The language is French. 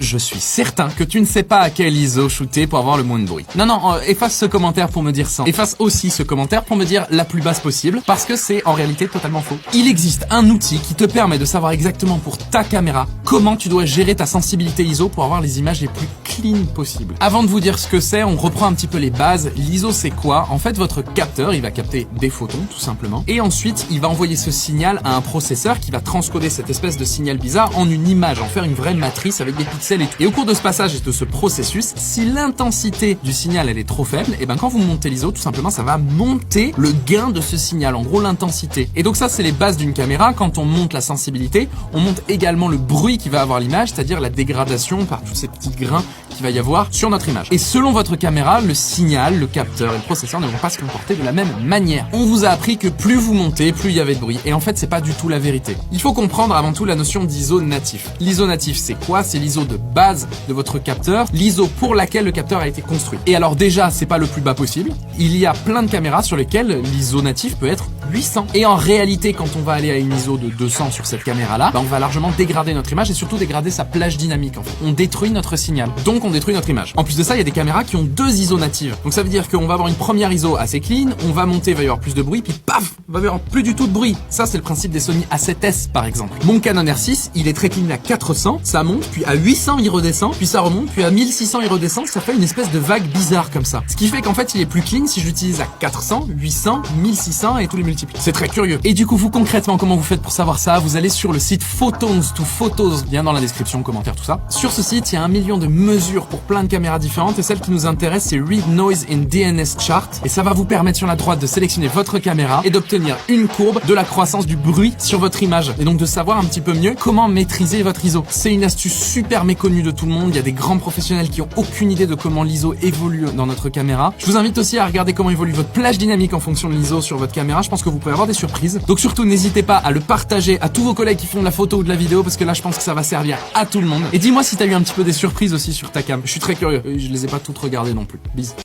Je suis certain que tu ne sais pas à quel ISO shooter pour avoir le moins de bruit. Non, efface ce commentaire pour me dire ça. Efface aussi ce commentaire pour me dire la plus basse possible, parce que c'est en réalité totalement faux. Il existe un outil qui te permet de savoir exactement pour ta caméra comment tu dois gérer ta sensibilité ISO pour avoir les images les plus clean possibles. Avant de vous dire ce que c'est, on reprend un petit peu les bases. L'ISO c'est quoi? En fait, votre capteur, il va capter des photons tout simplement, et ensuite il va envoyer ce signal à un processeur qui va transcoder cette espèce de signal bizarre en une image, en faire une vraie matrice avec des pixels et tout. Et au cours de ce passage et de ce processus, si l'intensité du signal elle est trop faible, et ben quand vous montez l'ISO, tout simplement ça va monter le gain de ce signal, en gros l'intensité. Et donc ça c'est les bases d'une caméra. Quand on monte la sensibilité, on monte également le bruit qui va avoir l'image, c'est-à-dire la dégradation par tous ces petits grains qu'il va y avoir sur notre image. Et selon votre caméra, le signal, le capteur et le processeur ne vont pas se comporter de la même manière. On vous a appris que plus vous montez, plus il y avait de bruit. Et en fait, c'est pas du tout la vérité. Il faut comprendre avant tout la notion d'ISO natif. L'ISO natif, c'est quoi? C'est l'ISO de base de votre capteur, l'ISO pour laquelle le capteur a été construit. Et alors déjà, c'est pas le plus bas possible. Il y a plein de caméras sur lesquelles l'ISO natif peut être 800. Et en réalité, quand on va aller à une ISO de 200 sur cette caméra-là, on va largement dégrader notre image et surtout dégrader sa plage dynamique en fait. On détruit notre signal. Donc on détruit notre image. En plus de ça, il y a des caméras qui ont 2 ISO natives. Donc ça veut dire qu'on va avoir une première ISO assez clean, on va monter, il va y avoir plus de bruit, puis paf, il va y avoir plus du tout de bruit. Ça, c'est le principe des Sony A7S par exemple. Mon Canon R6, il est très clean à 400, ça monte, puis à 800 il redescend, puis ça remonte, puis à 1600 il redescend, ça fait une espèce de vague bizarre comme ça. Ce qui fait qu'en fait, il est plus clean si je l'utilise à 400, 800, 1600 et tous les multiples. C'est très curieux. Et du coup, vous concrètement, comment vous faites pour savoir ça? Vous allez sur le site Photons to Photos, lien dans la description, commentaire, tout ça. Sur ce site, il y a 1 million de mesures pour plein de caméras différentes et celle qui nous intéresse, c'est Read Noise in DNS Chart et ça va vous permettre sur la droite de sélectionner votre caméra et d'obtenir une courbe de la croissance du bruit sur votre image et donc de savoir un petit peu mieux comment maîtriser votre ISO. C'est une astuce super méconnue de tout le monde. Il y a des grands professionnels qui ont aucune idée de comment l'ISO évolue dans notre caméra. Je vous invite aussi à regarder comment évolue votre plage dynamique en fonction de l'ISO sur votre caméra. Je pense que vous pouvez avoir des surprises. Donc surtout, n'hésitez pas à le partager à tous vos collègues qui font de la photo ou de la vidéo parce que là, je pense que ça va servir à tout le monde. Et dis-moi si t'as eu un petit peu des surprises aussi sur ta cam. Je suis très curieux. Je les ai pas toutes regardées non plus. Bisous.